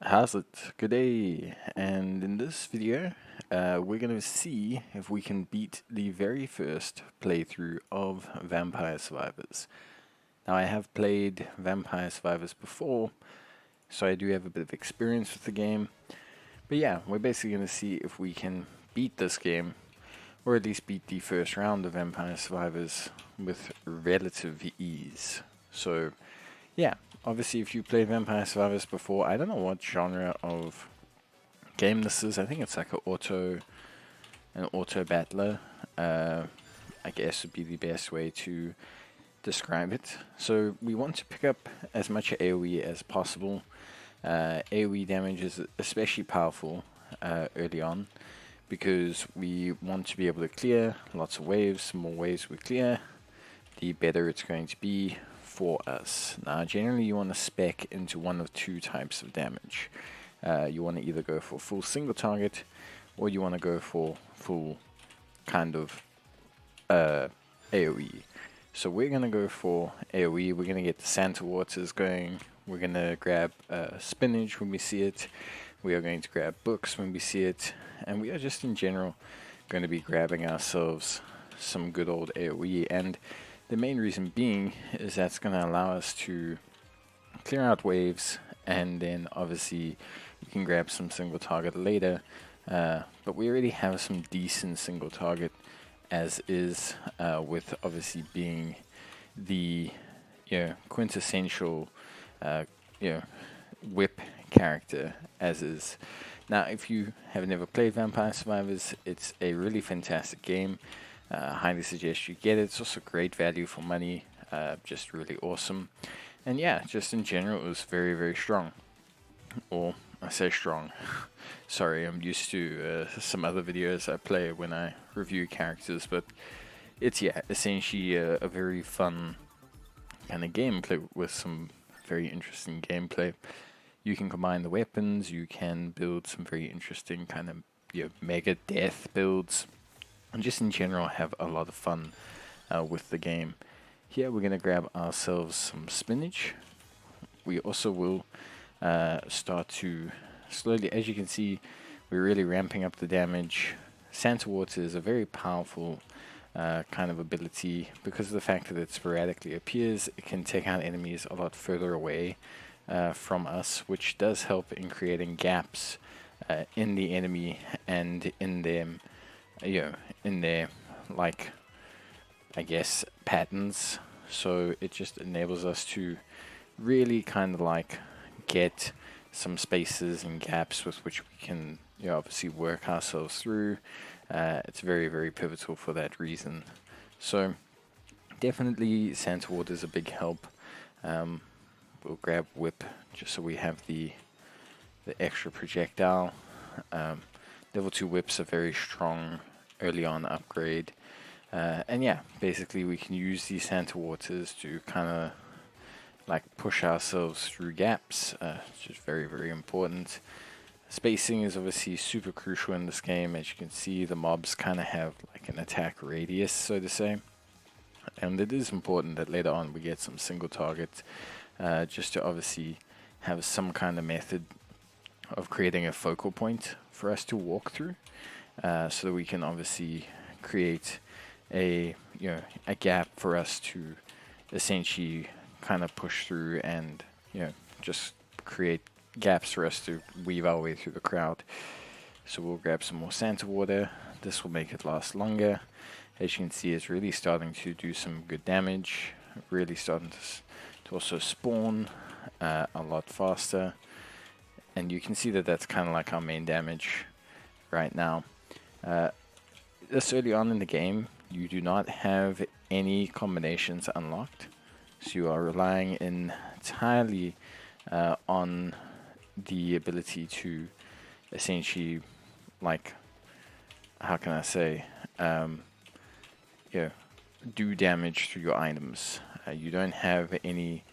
How's it? Good day. And in this video, we're going to see if we can beat the very first playthrough of Vampire Survivors. Now, I have played Vampire Survivors before, so I do have a bit of experience with the game. But yeah, we're basically going to see if we can beat this game, or at least beat the first round of Vampire Survivors with relative ease. So yeah, obviously, if you played Vampire Survivors before, I don't know what genre of game this is. I think it's like an auto battler. I guess would be the best way to describe it. So we want to pick up as much AOE as possible. AOE damage is especially powerful early on because we want to be able to clear lots of waves. The more waves we clear, the better it's going to be for us. Now, generally, you want to spec into one of two types of damage. You want to either go for full single target, or you want to go for full kind of AoE. So we're going to go for AoE. We're going to get the Santa Waters going. We're going to grab spinach when we see it. We are going to grab books when we see it. And we are just in general going to be grabbing ourselves some good old AoE. And the main reason being is that's going to allow us to clear out waves, and then obviously you can grab some single target later. But we already have some decent single target as is, with obviously being the quintessential whip character as is. Now, if you have never played Vampire Survivors, it's a really fantastic game. Highly suggest you get it. It's also great value for money. Just really awesome. And yeah, just in general, it was very, very strong. Or I say strong. Sorry, I'm used to some other videos I play when I review characters, but it's essentially a very fun kind of gameplay with some very interesting gameplay. You can combine the weapons. You can build some very interesting kind of mega death builds. And just in general have a lot of fun with the game. Here we're going to grab ourselves some spinach. We also will start to slowly, as you can see, we're really ramping up the damage. Santa Water is a very powerful kind of ability because of the fact that it sporadically appears. It can take out enemies a lot further away from us, which does help in creating gaps in the enemy and in them. In their, like, I guess, patterns. So it just enables us to really kind of like get some spaces and gaps with which we can obviously work ourselves through. It's very, very pivotal for that reason. So definitely Santa Water is a big help. We'll grab whip just so we have the extra projectile. Level 2 whips are very strong early on upgrade. And yeah, basically we can use these Santa Waters to kind of like push ourselves through gaps, which is very, very important. Spacing is obviously super crucial in this game. As you can see, the mobs kind of have like an attack radius, so to say. And it is important that later on we get some single targets, just to obviously have some kind of method of creating a focal point for us to walk through, so that we can obviously create a gap for us to essentially kind of push through and just create gaps for us to weave our way through the crowd. So we'll grab some more Santa Water. This will make it last longer. As you can see, it's really starting to do some good damage. Really starting to also spawn a lot faster. And you can see that that's kind of like our main damage right now. This early on in the game, you do not have any combinations unlocked. So you are relying entirely on the ability to essentially, like, how can I say, do damage through your items. You don't have any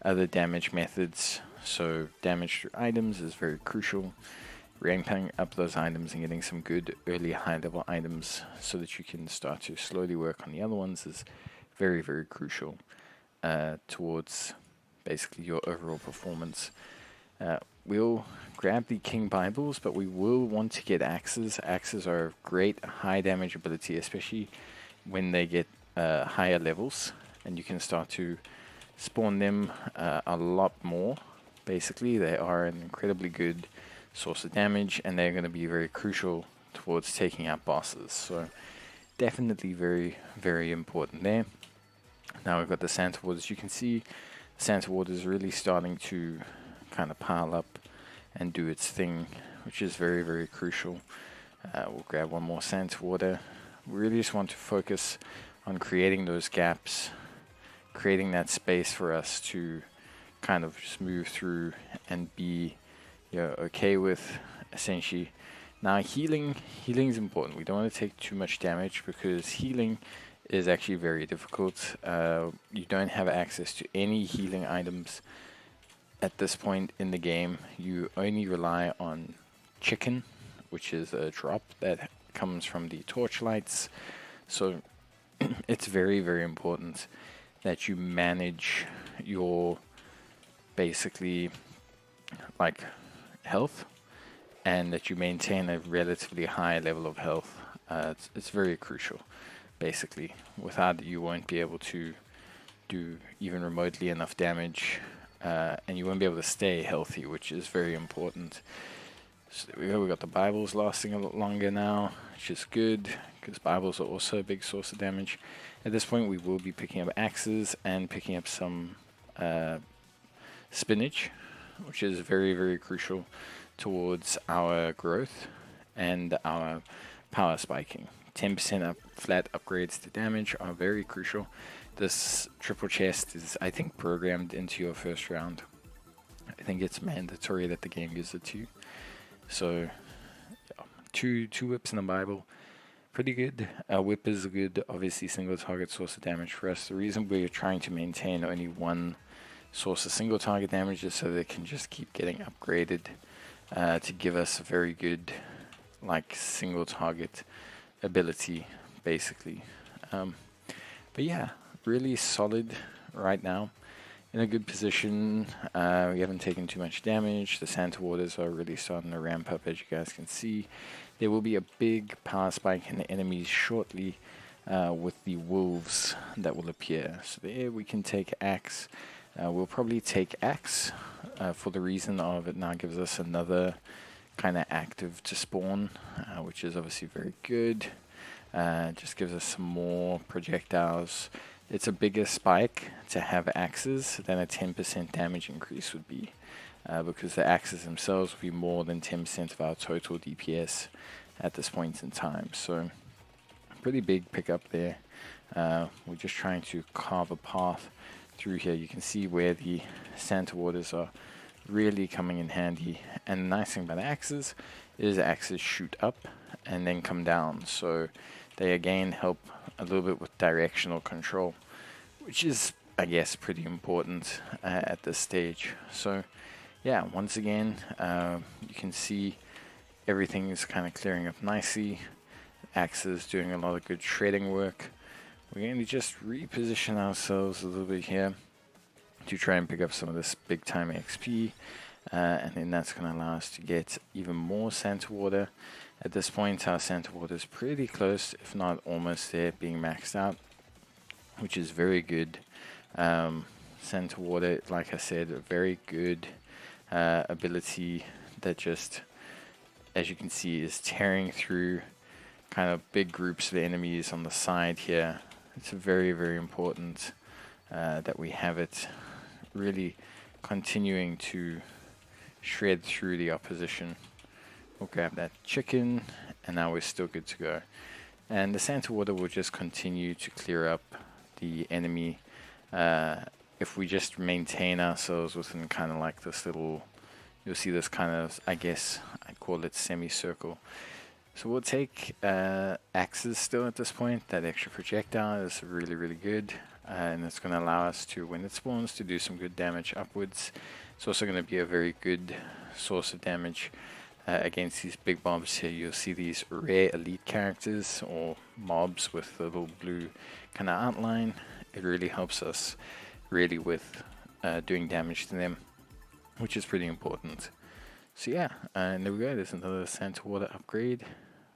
other damage methods, so damage through items is very crucial. Ramping up those items and getting some good early high level items so that you can start to slowly work on the other ones is very, very crucial towards basically your overall performance. We'll grab the King Bibles, but we will want to get axes. Axes are a great high damage ability, especially when they get higher levels, and you can start to spawn them a lot more. Basically, they are an incredibly good source of damage, and they're going to be very crucial towards taking out bosses. So definitely very, very important there. Now we've got the Santa Ward. As you can see, Santa Ward is really starting to kind of pile up and do its thing, which is very, very crucial. We'll grab one more Santa Water. We really just want to focus on creating those gaps, creating that space for us to kind of just move through and be, okay with, essentially. Now healing is important. We don't want to take too much damage because healing is actually very difficult. You don't have access to any healing items at this point in the game. You only rely on chicken, which is a drop that comes from the torchlights. So it's very, very important that you manage your basically like health, and that you maintain a relatively high level of health. It's very crucial. Basically, without it, you won't be able to do even remotely enough damage, and you won't be able to stay healthy, which is very important. So there we go. We got the Bibles lasting a lot longer now, which is good because Bibles are also a big source of damage. At this point, we will be picking up axes and picking up some spinach, which is very, very crucial towards our growth and our power spiking. 10% up flat upgrades to damage are very crucial. This triple chest is, I think, programmed into your first round. I think it's mandatory that the game gives it to you. So, yeah, two whips in the Bible, pretty good. A whip is a good, obviously, single target source of damage for us. The reason we're trying to maintain only one source of single target damage is so they can just keep getting upgraded to give us a very good, like, single target ability, basically. But yeah, really solid right now. In a good position. We haven't taken too much damage. The Santa Waters are really starting to ramp up, as you guys can see. There will be a big power spike in the enemies shortly with the wolves that will appear. So there we can take Axe. We'll probably take Axe for the reason of it now gives us another kind of active to spawn, which is obviously very good. Just gives us some more projectiles. It's a bigger spike to have axes than a 10% damage increase would be, because the axes themselves will be more than 10% of our total DPS at this point in time. So pretty big pickup there. We're just trying to carve a path through here. You can see where the Santa Waters are really coming in handy. And the nice thing about axes is axes shoot up and then come down. So they again help a little bit with directional control, which is, I guess, pretty important at this stage. So yeah, once again, you can see everything is kind of clearing up nicely. Axes doing a lot of good shredding work. We're going to just reposition ourselves a little bit here to try and pick up some of this big time XP, and then that's going to allow us to get even more Santa Water. At this point, our Santa Water is pretty close, if not almost there, being maxed out, which is very good. Santa Water, like I said, a very good ability that just, as you can see, is tearing through kind of big groups of enemies on the side here. It's very, very important that we have it really continuing to shred through the opposition. We'll grab that chicken, and now we're still good to go. And the Santa Water will just continue to clear up the enemy if we just maintain ourselves within kind of like this little, you'll see this kind of, I guess I'd call it semicircle. So we'll take axes still at this point. That extra projectile is really, really good. And it's going to allow us to, when it spawns, to do some good damage upwards. It's also going to be a very good source of damage against these big mobs here. You'll see these rare elite characters or mobs with the little blue kind of outline. It really helps us really with doing damage to them. which is pretty important. So yeah, and there we go. There's another Santa Water upgrade.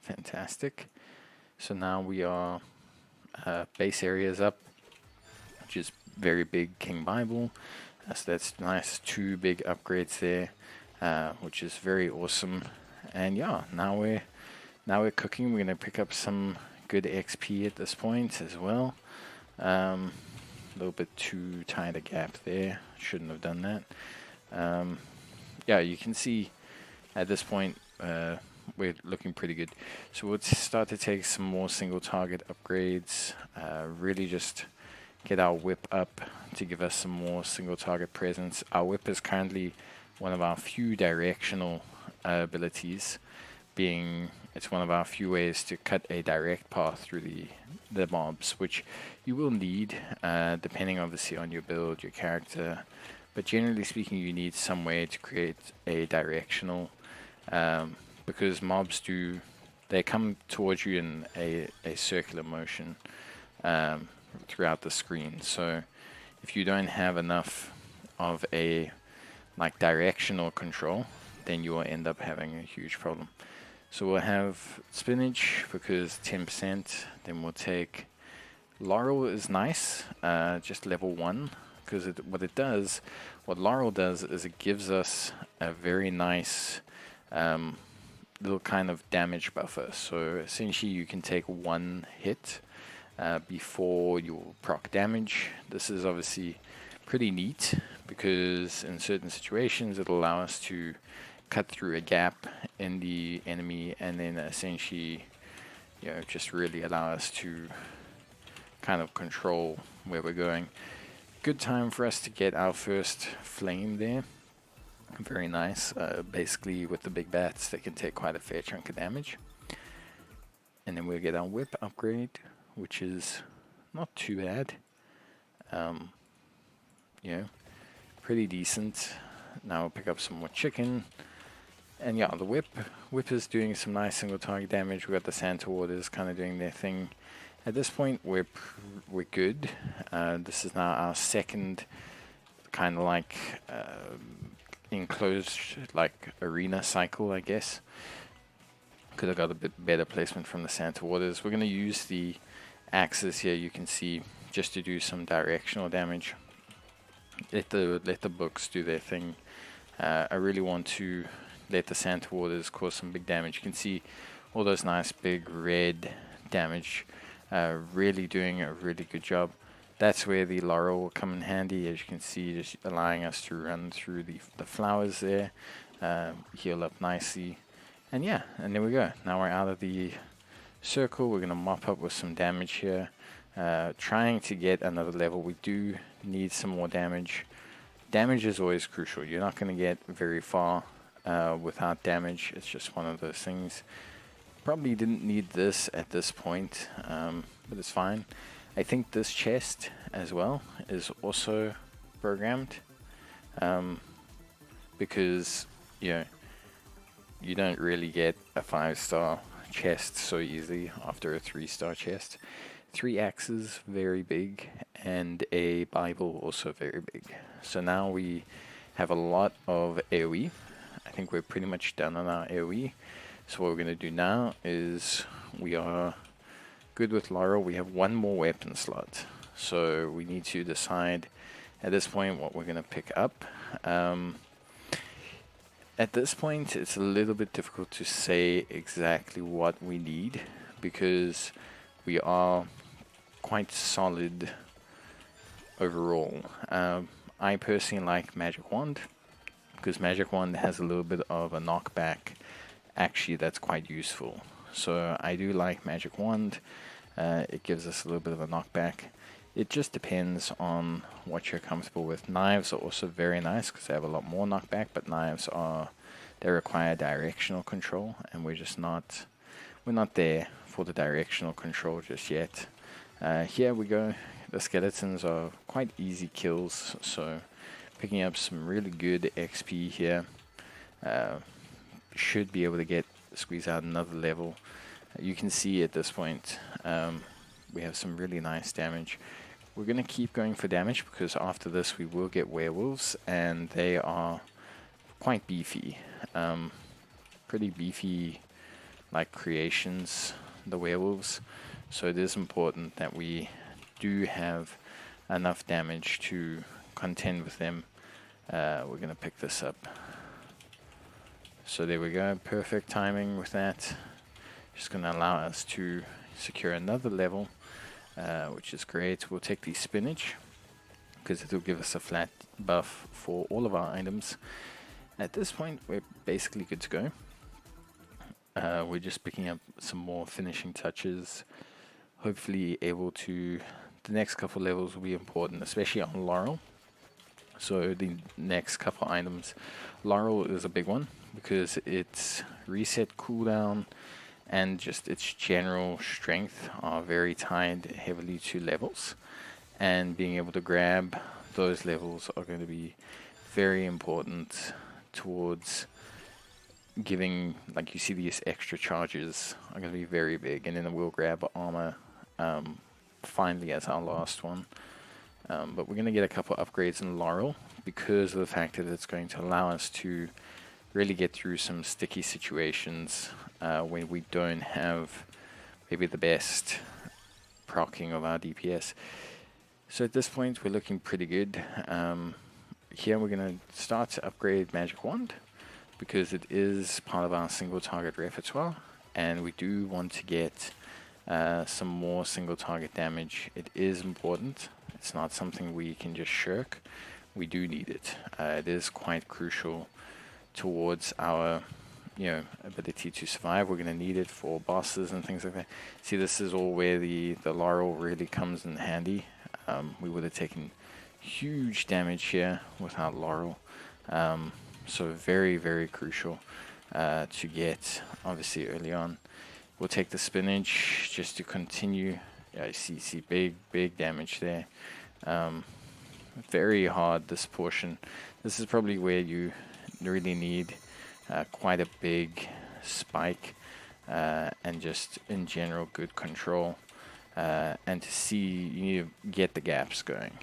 Fantastic. So now we are base areas up, which is very big King Bible. So that's nice, 2 big upgrades there, which is very awesome. And yeah, now we're cooking. We're gonna pick up some good XP at this point as well. A little bit too tight a gap there. Shouldn't have done that. Yeah, you can see at this point we're looking pretty good. So we'll start to take some more single target upgrades. Really just get our whip up to give us some more single target presence. Our whip is currently one of our few directional abilities, being it's one of our few ways to cut a direct path through the mobs, which you will need depending obviously on your build, your character. But generally speaking, you need some way to create a directional, because mobs they come towards you in a circular motion throughout the screen. So if you don't have enough of a directional control, then you will end up having a huge problem. So we'll have spinach because 10%. Then we'll take laurel is nice, just level 1, because what laurel does is it gives us a very nice little kind of damage buffer. So essentially you can take 1 hit before you proc damage. This is obviously pretty neat because in certain situations it'll allow us to cut through a gap in the enemy and then essentially just really allow us to kind of control where we're going. Good time for us to get our first flame there. Very nice. Basically with the big bats they can take quite a fair chunk of damage. And then we'll get our whip upgrade, which is not too bad. Pretty decent. Now we'll pick up some more chicken. And yeah, the whip is doing some nice single target damage. We've got the Santa Waters kind of doing their thing. At this point, we're good. This is now our second kind of enclosed arena cycle, I guess. Could have got a bit better placement from the Santa Waters. We're going to use the axes here, you can see, just to do some directional damage. Let the books do their thing. I really want to let the Santa Waters cause some big damage. You can see all those nice big red damage, really doing a really good job. That's where the laurel will come in handy, as you can see, just allowing us to run through the flowers there, heal up nicely. And yeah, and there we go. Now we're out of the circle. We're going to mop up with some damage here, trying to get another level. We do need some more damage. Damage is always crucial. You're not going to get very far without damage. It's just one of those things. Probably didn't need this at this point, but it's fine. I think this chest as well is also programmed, because you don't really get a 5-star chest so easily after a 3-star chest. 3 axes, very big, and a Bible, also very big. So now we have a lot of AoE. I think we're pretty much done on our AoE. So what we're going to do now is we are good with Laurel. We have 1 more weapon slot. So we need to decide at this point what we're going to pick up. At this point, it's a little bit difficult to say exactly what we need because we are quite solid overall. I personally like Magic Wand because Magic Wand has a little bit of a knockback. Actually, that's quite useful. So I do like Magic Wand. It gives us a little bit of a knockback. It just depends on what you're comfortable with. Knives are also very nice because they have a lot more knockback, but knives they require directional control, and we're not there for the directional control just yet. Here we go. The skeletons are quite easy kills, so picking up some really good XP here. Should be able to squeeze out another level. You can see at this point we have some really nice damage. We're going to keep going for damage because after this we will get werewolves, and they are quite beefy, pretty beefy like creations, the werewolves. So it is important that we do have enough damage to contend with them. We're going to pick this up. So there we go, perfect timing with that. Just going to allow us to secure another level, which is great. We'll take the spinach because it will give us a flat buff for all of our items. At this point, we're basically good to go. We're just picking up some more finishing touches. Hopefully able to... The next couple levels will be important, especially on Laurel. So the next couple items, Laurel is a big one because its reset cooldown and just its general strength are very tied heavily to levels. And being able to grab those levels are going to be very important towards giving, like you see these extra charges are going to be very big. And then we'll grab armor finally as our last one. But we're going to get a couple upgrades in Laurel because of the fact that it's going to allow us to really get through some sticky situations when we don't have maybe the best proccing of our DPS. So at this point we're looking pretty good. Here we're going to start to upgrade Magic Wand because it is part of our single target repertoire, and we do want to get some more single target damage. It is important. It's not something we can just shirk. We do need it. It is quite crucial towards our ability to survive. We're going to need it for bosses and things like that. See, this is all where the Laurel really comes in handy. We would have taken huge damage here without Laurel. So very, very crucial to get, obviously, early on. We'll take the spinach just to continue. Yeah, you see big damage there. Very hard, this portion. This is probably where you really need quite a big spike and just in general good control. And to see, you need to get the gaps going.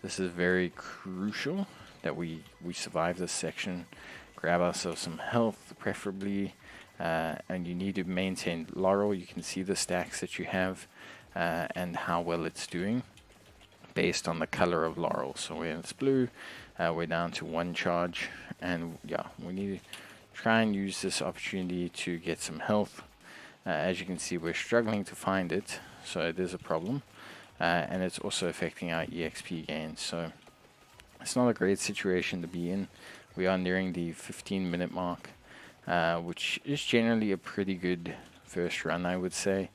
This is very crucial that we survive this section. Grab ourselves some health, preferably. And you need to maintain Laurel. You can see the stacks that you have and how well it's doing based on the color of Laurel. So when it's blue, we're down to 1 charge. And yeah, we need to try and use this opportunity to get some health. As you can see, we're struggling to find it, so it is a problem. And it's also affecting our EXP gains. So it's not a great situation to be in. We are nearing the 15-minute mark. Which is generally a pretty good first run, I would say.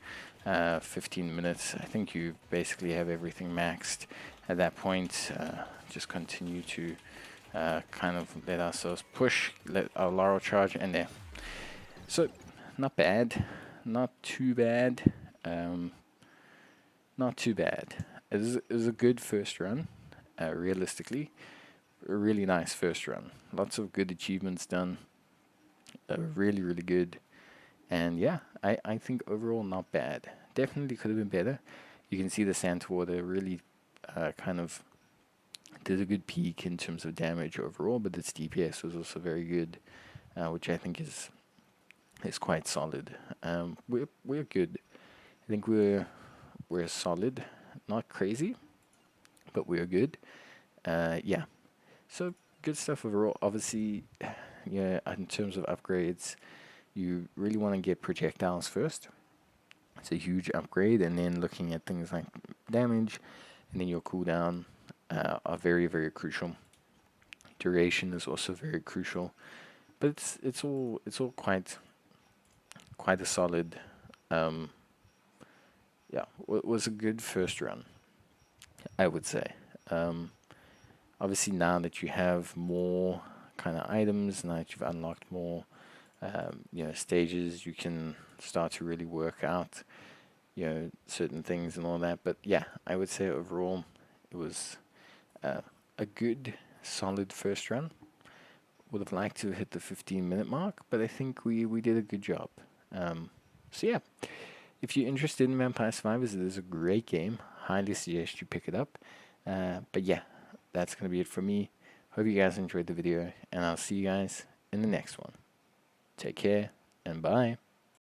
15 minutes, I think you basically have everything maxed at that point. Just continue to kind of let ourselves push, let our Laurel charge, and there. So, not bad. Not too bad. Not too bad. It was a good first run, realistically. A really nice first run. Lots of good achievements done. Really, really good. And yeah, I think overall not bad. Definitely could have been better. You can see the Sandwater really kind of did a good peak in terms of damage overall, but its DPS was also very good, which I think is quite solid. We're good. I think we're solid, not crazy, but we're good. Yeah. So good stuff overall. Obviously, yeah, in terms of upgrades, you really want to get projectiles first. It's a huge upgrade, and then looking at things like damage, and then your cooldown are very, very crucial. Duration is also very crucial, but it's all quite a solid. Yeah, it was a good first run, I would say. Obviously, now that you have more kind of items, now that you've unlocked more stages, you can start to really work out certain things and all that. But yeah, I would say overall it was a good solid first run. Would have liked to hit the 15-minute mark, but I think we did a good job. So yeah, if you're interested in Vampire Survivors, it is a great game. Highly suggest you pick it up. But yeah, that's going to be it for me. Hope you guys enjoyed the video, and I'll see you guys in the next one. Take care, and bye.